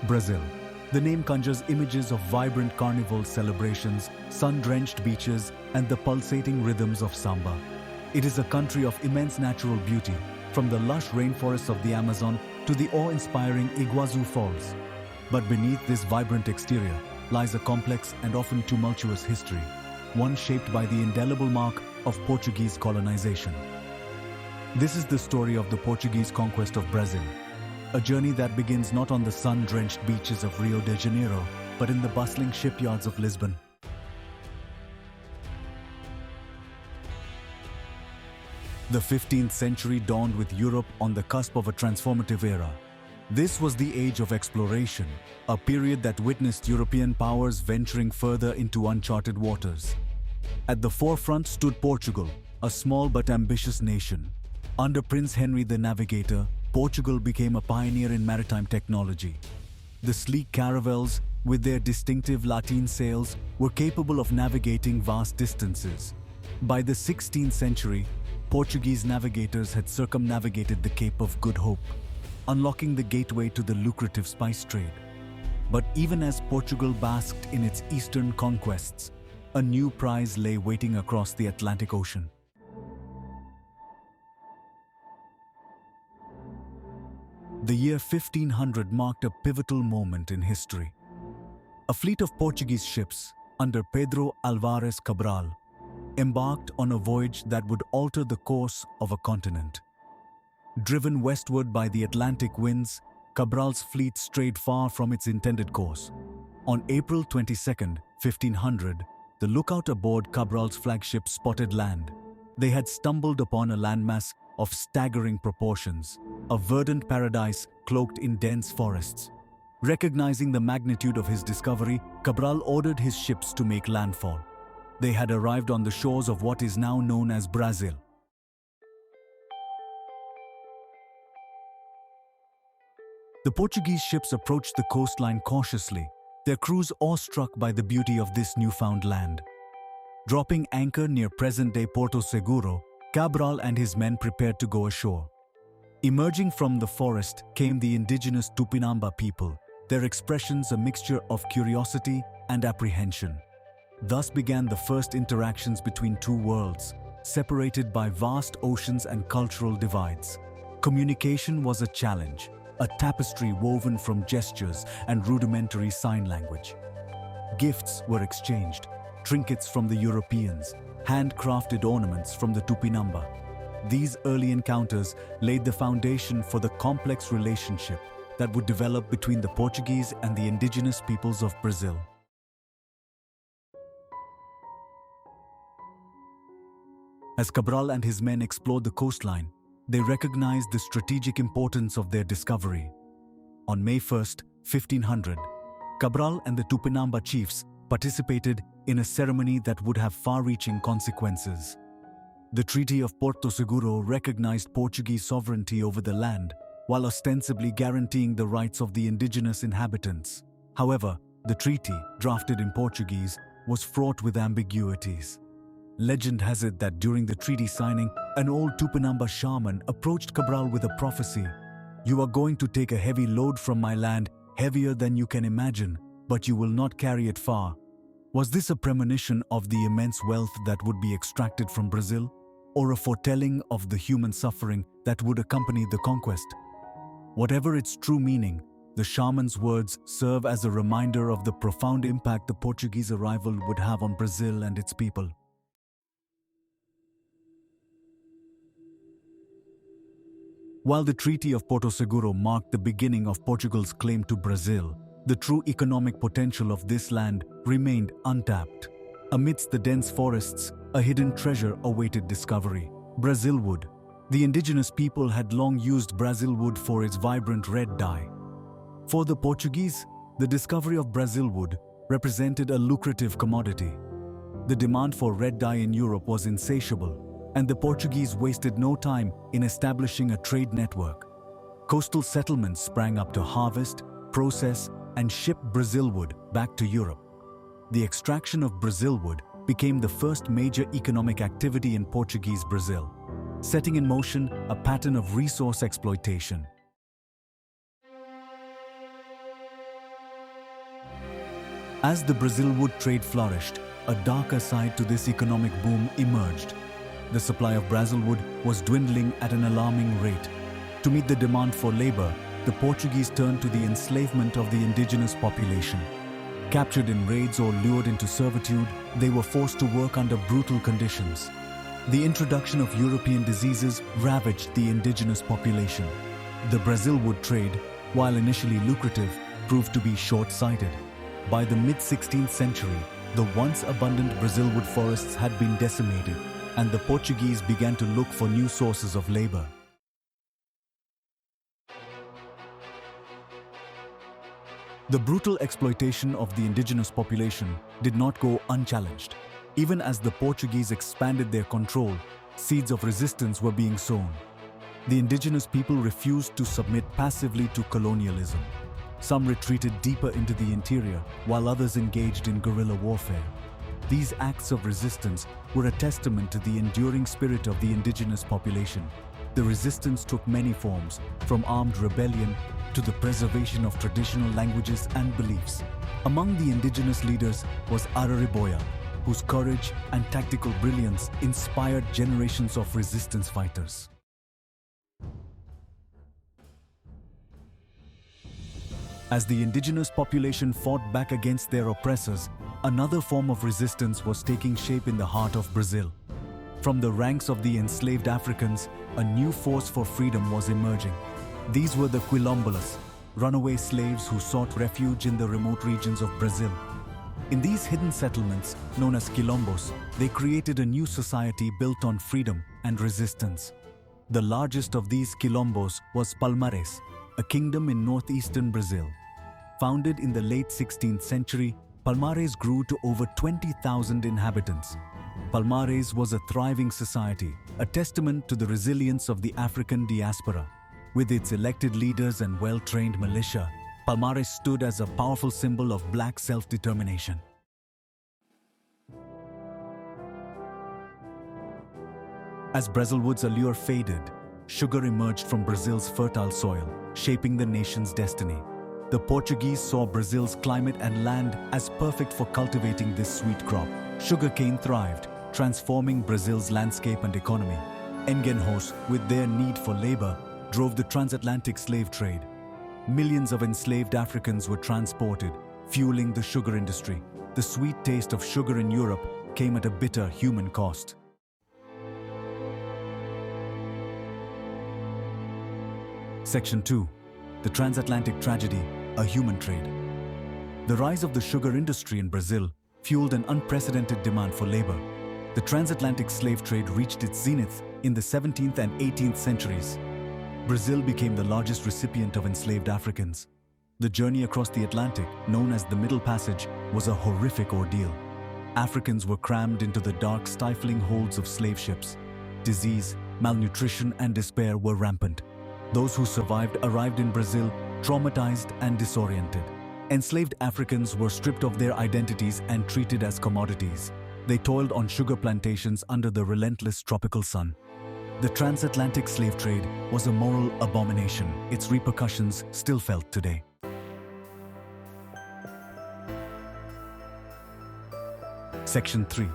Brazil. The name conjures images of vibrant carnival celebrations, sun-drenched beaches, and the pulsating rhythms of samba. It is a country of immense natural beauty, from the lush rainforests of the Amazon to the awe-inspiring Iguazu Falls. But beneath this vibrant exterior lies a complex and often tumultuous history, one shaped by the indelible mark of Portuguese colonization. This is the story of the Portuguese conquest of Brazil, a journey that begins not on the sun-drenched beaches of Rio de Janeiro, but in the bustling shipyards of Lisbon. The 15th century dawned with Europe on the cusp of a transformative era. This was the age of exploration, a period that witnessed European powers venturing further into uncharted waters. At the forefront stood Portugal, a small but ambitious nation. Under Prince Henry the Navigator, Portugal became a pioneer in maritime technology. The sleek caravels, with their distinctive lateen sails, were capable of navigating vast distances. By the 16th century, Portuguese navigators had circumnavigated the Cape of Good Hope, unlocking the gateway to the lucrative spice trade. But even as Portugal basked in its eastern conquests, a new prize lay waiting across the Atlantic Ocean. The year 1500 marked a pivotal moment in history. A fleet of Portuguese ships, under Pedro Álvares Cabral, embarked on a voyage that would alter the course of a continent. Driven westward by the Atlantic winds, Cabral's fleet strayed far from its intended course. On April 22, 1500, the lookout aboard Cabral's flagship spotted land. They had stumbled upon a landmass of staggering proportions, a verdant paradise cloaked in dense forests. Recognizing the magnitude of his discovery, Cabral ordered his ships to make landfall. They had arrived on the shores of what is now known as Brazil. The Portuguese ships approached the coastline cautiously, their crews awestruck by the beauty of this newfound land. Dropping anchor near present-day Porto Seguro, Cabral and his men prepared to go ashore. Emerging from the forest came the indigenous Tupinamba people, their expressions a mixture of curiosity and apprehension. Thus began the first interactions between two worlds, separated by vast oceans and cultural divides. Communication was a challenge, a tapestry woven from gestures and rudimentary sign language. Gifts were exchanged, trinkets from the Europeans, handcrafted ornaments from the Tupinamba. These early encounters laid the foundation for the complex relationship that would develop between the Portuguese and the indigenous peoples of Brazil. As Cabral and his men explored the coastline, they recognized the strategic importance of their discovery. On May 1, 1500, Cabral and the Tupinamba chiefs participated in a ceremony that would have far-reaching consequences. The Treaty of Porto Seguro recognized Portuguese sovereignty over the land, while ostensibly guaranteeing the rights of the indigenous inhabitants. However, the treaty, drafted in Portuguese, was fraught with ambiguities. Legend has it that during the treaty signing, an old Tupinamba shaman approached Cabral with a prophecy. "You are going to take a heavy load from my land, heavier than you can imagine, but you will not carry it far." Was this a premonition of the immense wealth that would be extracted from Brazil, or a foretelling of the human suffering that would accompany the conquest? Whatever its true meaning, the shaman's words serve as a reminder of the profound impact the Portuguese arrival would have on Brazil and its people. While the Treaty of Porto Seguro marked the beginning of Portugal's claim to Brazil, the true economic potential of this land remained untapped. Amidst the dense forests, a hidden treasure awaited discovery: Brazil wood. The indigenous people had long used Brazil wood for its vibrant red dye. For the Portuguese, the discovery of Brazil wood represented a lucrative commodity. The demand for red dye in Europe was insatiable, and the Portuguese wasted no time in establishing a trade network. Coastal settlements sprang up to harvest, process, and ship Brazil wood back to Europe. The extraction of Brazil wood became the first major economic activity in Portuguese Brazil, setting in motion a pattern of resource exploitation. As the Brazil wood trade flourished, a darker side to this economic boom emerged. The supply of Brazil wood was dwindling at an alarming rate. To meet the demand for labor, the Portuguese turned to the enslavement of the indigenous population. Captured in raids or lured into servitude, they were forced to work under brutal conditions. The introduction of European diseases ravaged the indigenous population. The Brazil wood trade, while initially lucrative, proved to be short-sighted. By the mid-16th century, the once abundant Brazil wood forests had been decimated, and the Portuguese began to look for new sources of labor. The brutal exploitation of the indigenous population did not go unchallenged. Even as the Portuguese expanded their control, seeds of resistance were being sown. The indigenous people refused to submit passively to colonialism. Some retreated deeper into the interior, while others engaged in guerrilla warfare. These acts of resistance were a testament to the enduring spirit of the indigenous population. The resistance took many forms, from armed rebellion to the preservation of traditional languages and beliefs. Among the indigenous leaders was Arariboya, whose courage and tactical brilliance inspired generations of resistance fighters. As the indigenous population fought back against their oppressors, another form of resistance was taking shape in the heart of Brazil. From the ranks of the enslaved Africans, a new force for freedom was emerging. These were the quilombolas, runaway slaves who sought refuge in the remote regions of Brazil. In these hidden settlements, known as quilombos, they created a new society built on freedom and resistance. The largest of these quilombos was Palmares, a kingdom in northeastern Brazil. Founded in the late 16th century, Palmares grew to over 20,000 inhabitants. Palmares was a thriving society, a testament to the resilience of the African diaspora. With its elected leaders and well-trained militia, Palmares stood as a powerful symbol of black self-determination. As Brazilwood's allure faded, sugar emerged from Brazil's fertile soil, shaping the nation's destiny. The Portuguese saw Brazil's climate and land as perfect for cultivating this sweet crop. Sugarcane thrived, transforming Brazil's landscape and economy. Engenhos, with their need for labor, drove the transatlantic slave trade. Millions of enslaved Africans were transported, fueling the sugar industry. The sweet taste of sugar in Europe came at a bitter human cost. Section 2. The Transatlantic Tragedy, a Human Trade. The rise of the sugar industry in Brazil fueled an unprecedented demand for labor. The transatlantic slave trade reached its zenith in the 17th and 18th centuries. Brazil became the largest recipient of enslaved Africans. The journey across the Atlantic, known as the Middle Passage, was a horrific ordeal. Africans were crammed into the dark, stifling holds of slave ships. Disease, malnutrition, and despair were rampant. Those who survived arrived in Brazil traumatized and disoriented. Enslaved Africans were stripped of their identities and treated as commodities. They toiled on sugar plantations under the relentless tropical sun. The transatlantic slave trade was a moral abomination. Its repercussions still felt today. Section 3.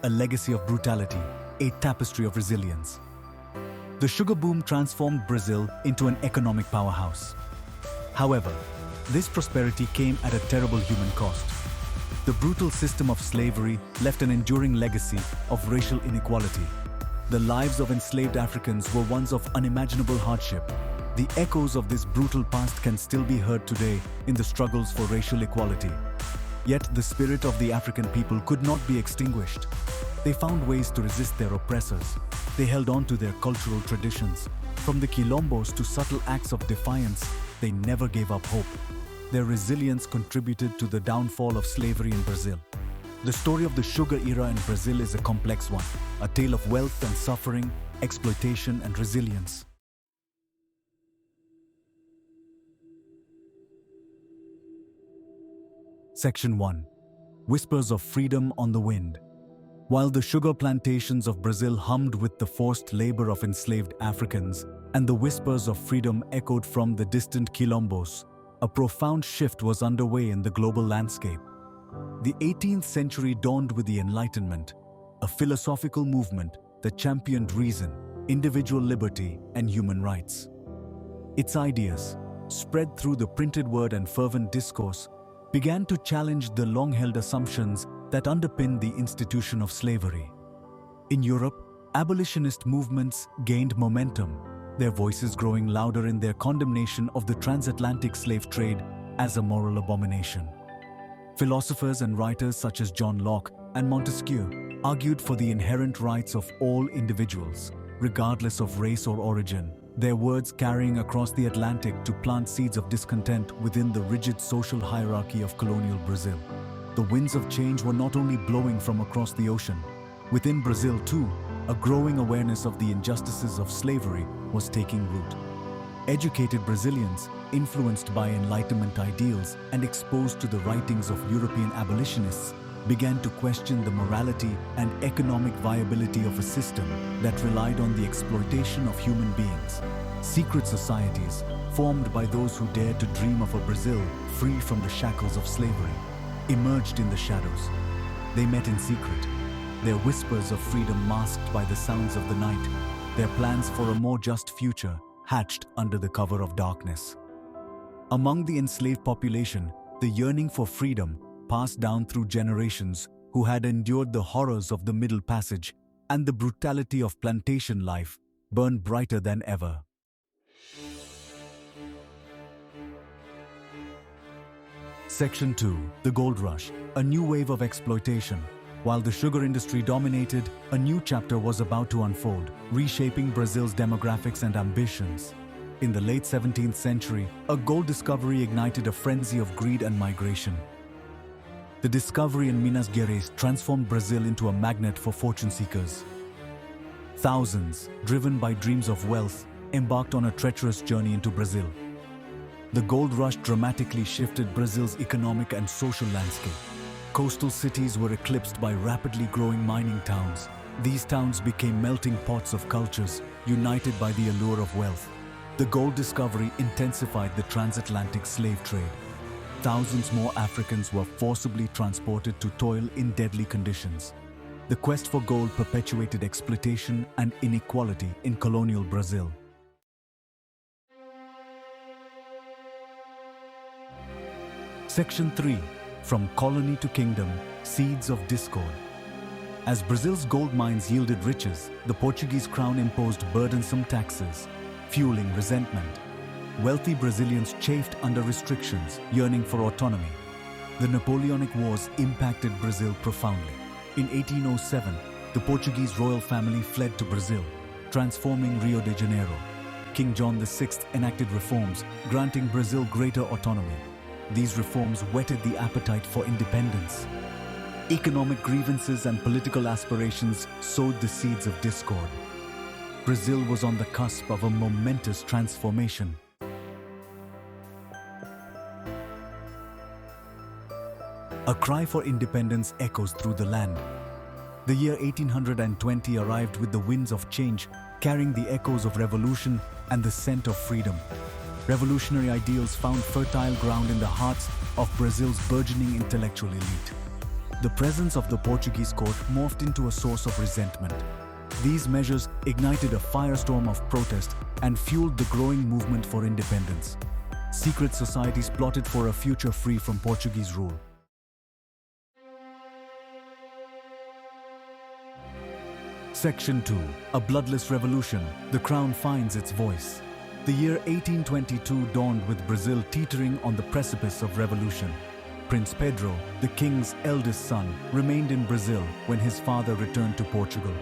A Legacy of Brutality, a Tapestry of Resilience. The sugar boom transformed Brazil into an economic powerhouse. However, this prosperity came at a terrible human cost. The brutal system of slavery left an enduring legacy of racial inequality. The lives of enslaved Africans were ones of unimaginable hardship. The echoes of this brutal past can still be heard today in the struggles for racial equality. Yet the spirit of the African people could not be extinguished. They found ways to resist their oppressors. They held on to their cultural traditions. From the quilombos to subtle acts of defiance, they never gave up hope. Their resilience contributed to the downfall of slavery in Brazil. The story of the sugar era in Brazil is a complex one, a tale of wealth and suffering, exploitation and resilience. Section 1. Whispers of Freedom on the Wind. While the sugar plantations of Brazil hummed with the forced labor of enslaved Africans and the whispers of freedom echoed from the distant quilombos, a profound shift was underway in the global landscape. The 18th century dawned with the Enlightenment, a philosophical movement that championed reason, individual liberty, and human rights. Its ideas, spread through the printed word and fervent discourse, began to challenge the long-held assumptions that underpinned the institution of slavery. In Europe, abolitionist movements gained momentum, their voices growing louder in their condemnation of the transatlantic slave trade as a moral abomination. Philosophers and writers such as John Locke and Montesquieu argued for the inherent rights of all individuals, regardless of race or origin, their words carrying across the Atlantic to plant seeds of discontent within the rigid social hierarchy of colonial Brazil. The winds of change were not only blowing from across the ocean. Within Brazil, too, a growing awareness of the injustices of slavery was taking root. Educated Brazilians, influenced by Enlightenment ideals and exposed to the writings of European abolitionists, began to question the morality and economic viability of a system that relied on the exploitation of human beings. Secret societies, formed by those who dared to dream of a Brazil free from the shackles of slavery, emerged in the shadows. They met in secret, their whispers of freedom masked by the sounds of the night, their plans for a more just future hatched under the cover of darkness. Among the enslaved population, the yearning for freedom passed down through generations who had endured the horrors of the Middle Passage and the brutality of plantation life burned brighter than ever. Section 2. The Gold Rush, a new wave of exploitation. While the sugar industry dominated, a new chapter was about to unfold, reshaping Brazil's demographics and ambitions. In the late 17th century, a gold discovery ignited a frenzy of greed and migration. The discovery in Minas Gerais transformed Brazil into a magnet for fortune seekers. Thousands, driven by dreams of wealth, embarked on a treacherous journey into Brazil. The gold rush dramatically shifted Brazil's economic and social landscape. Coastal cities were eclipsed by rapidly growing mining towns. These towns became melting pots of cultures, united by the allure of wealth. The gold discovery intensified the transatlantic slave trade. Thousands more Africans were forcibly transported to toil in deadly conditions. The quest for gold perpetuated exploitation and inequality in colonial Brazil. Section 3. From Colony to Kingdom, Seeds of Discord. As Brazil's gold mines yielded riches, the Portuguese crown imposed burdensome taxes, fueling resentment. Wealthy Brazilians chafed under restrictions, yearning for autonomy. The Napoleonic Wars impacted Brazil profoundly. In 1807, the Portuguese royal family fled to Brazil, transforming Rio de Janeiro. King John VI enacted reforms, granting Brazil greater autonomy. These reforms whetted the appetite for independence. Economic grievances and political aspirations sowed the seeds of discord. Brazil was on the cusp of a momentous transformation. A cry for independence echoes through the land. The year 1820 arrived with the winds of change, carrying the echoes of revolution and the scent of freedom. Revolutionary ideals found fertile ground in the hearts of Brazil's burgeoning intellectual elite. The presence of the Portuguese court morphed into a source of resentment. These measures ignited a firestorm of protest and fueled the growing movement for independence. Secret societies plotted for a future free from Portuguese rule. Section 2. A bloodless revolution. The crown finds its voice. The year 1822 dawned with Brazil teetering on the precipice of revolution. Prince Pedro, the king's eldest son, remained in Brazil when his father returned to Portugal.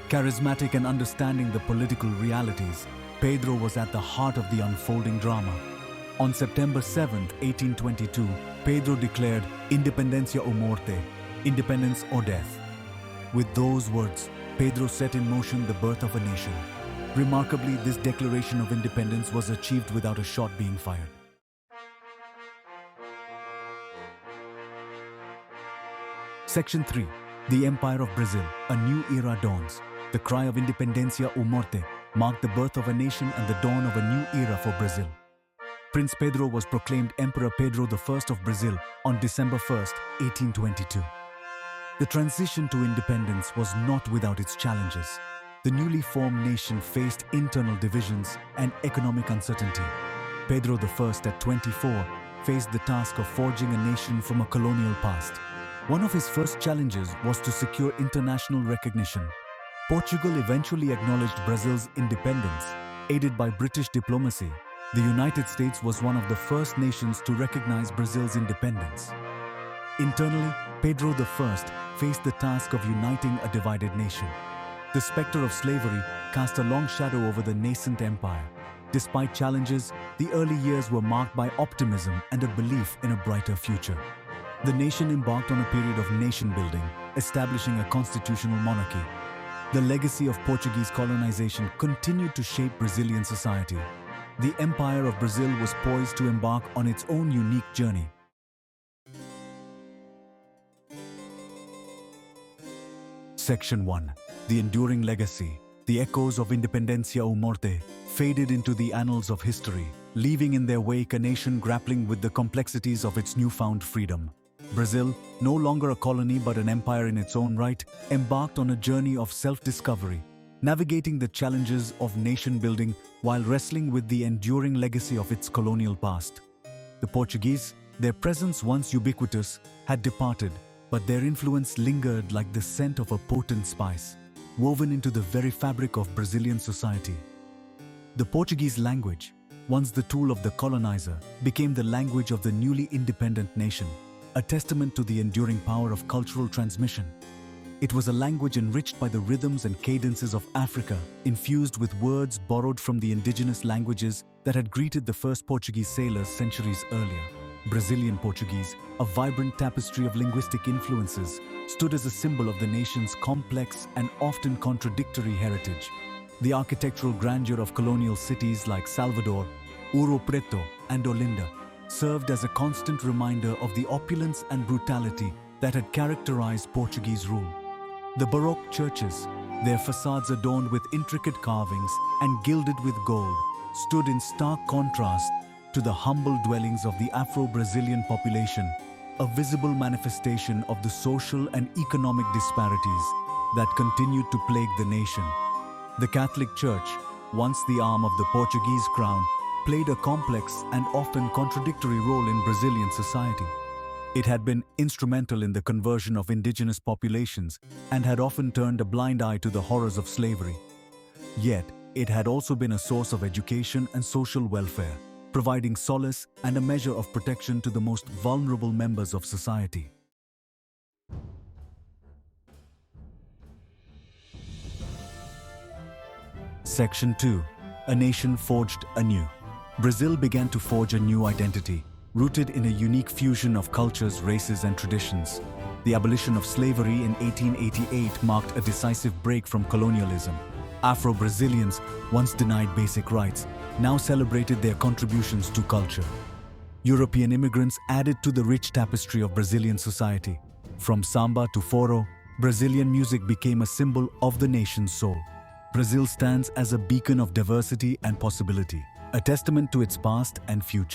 Charismatic and understanding the political realities, Pedro was at the heart of the unfolding drama. On September 7, 1822, Pedro declared Independencia ou Morte, independence or death. With those words, Pedro set in motion the birth of a nation. Remarkably, this declaration of independence was achieved without a shot being fired. Section 3. The Empire of Brazil, a new era dawns. The cry of Independencia ou Morte marked the birth of a nation and the dawn of a new era for Brazil. Prince Pedro was proclaimed Emperor Pedro I of Brazil on December 1, 1822. The transition to independence was not without its challenges. The newly formed nation faced internal divisions and economic uncertainty. Pedro I, at 24, faced the task of forging a nation from a colonial past. One of his first challenges was to secure international recognition. Portugal eventually acknowledged Brazil's independence, aided by British diplomacy. The United States was one of the first nations to recognize Brazil's independence. Internally, Pedro I faced the task of uniting a divided nation. The specter of slavery cast a long shadow over the nascent empire. Despite challenges, the early years were marked by optimism and a belief in a brighter future. The nation embarked on a period of nation-building, establishing a constitutional monarchy. The legacy of Portuguese colonization continued to shape Brazilian society. The Empire of Brazil was poised to embark on its own unique journey. Section 1. The Enduring Legacy. The echoes of Independencia ou Morte faded into the annals of history, leaving in their wake a nation grappling with the complexities of its newfound freedom. Brazil, no longer a colony but an empire in its own right, embarked on a journey of self-discovery, navigating the challenges of nation-building while wrestling with the enduring legacy of its colonial past. The Portuguese, their presence once ubiquitous, had departed, but their influence lingered like the scent of a potent spice, woven into the very fabric of Brazilian society. The Portuguese language, once the tool of the colonizer, became the language of the newly independent nation, a testament to the enduring power of cultural transmission. It was a language enriched by the rhythms and cadences of Africa, infused with words borrowed from the indigenous languages that had greeted the first Portuguese sailors centuries earlier. Brazilian Portuguese, a vibrant tapestry of linguistic influences, stood as a symbol of the nation's complex and often contradictory heritage. The architectural grandeur of colonial cities like Salvador, Ouro Preto, and Olinda served as a constant reminder of the opulence and brutality that had characterized Portuguese rule. The Baroque churches, their facades adorned with intricate carvings and gilded with gold, stood in stark contrast to the humble dwellings of the Afro-Brazilian population, a visible manifestation of the social and economic disparities that continued to plague the nation. The Catholic Church, once the arm of the Portuguese crown, played a complex and often contradictory role in Brazilian society. It had been instrumental in the conversion of indigenous populations and had often turned a blind eye to the horrors of slavery. Yet, it had also been a source of education and social welfare, providing solace and a measure of protection to the most vulnerable members of society. Section 2. A nation forged anew. Brazil began to forge a new identity, rooted in a unique fusion of cultures, races, and traditions. The abolition of slavery in 1888 marked a decisive break from colonialism. Afro-Brazilians, once denied basic rights, now celebrated their contributions to culture. European immigrants added to the rich tapestry of Brazilian society. From samba to forró, Brazilian music became a symbol of the nation's soul. Brazil stands as a beacon of diversity and possibility, a testament to its past and future.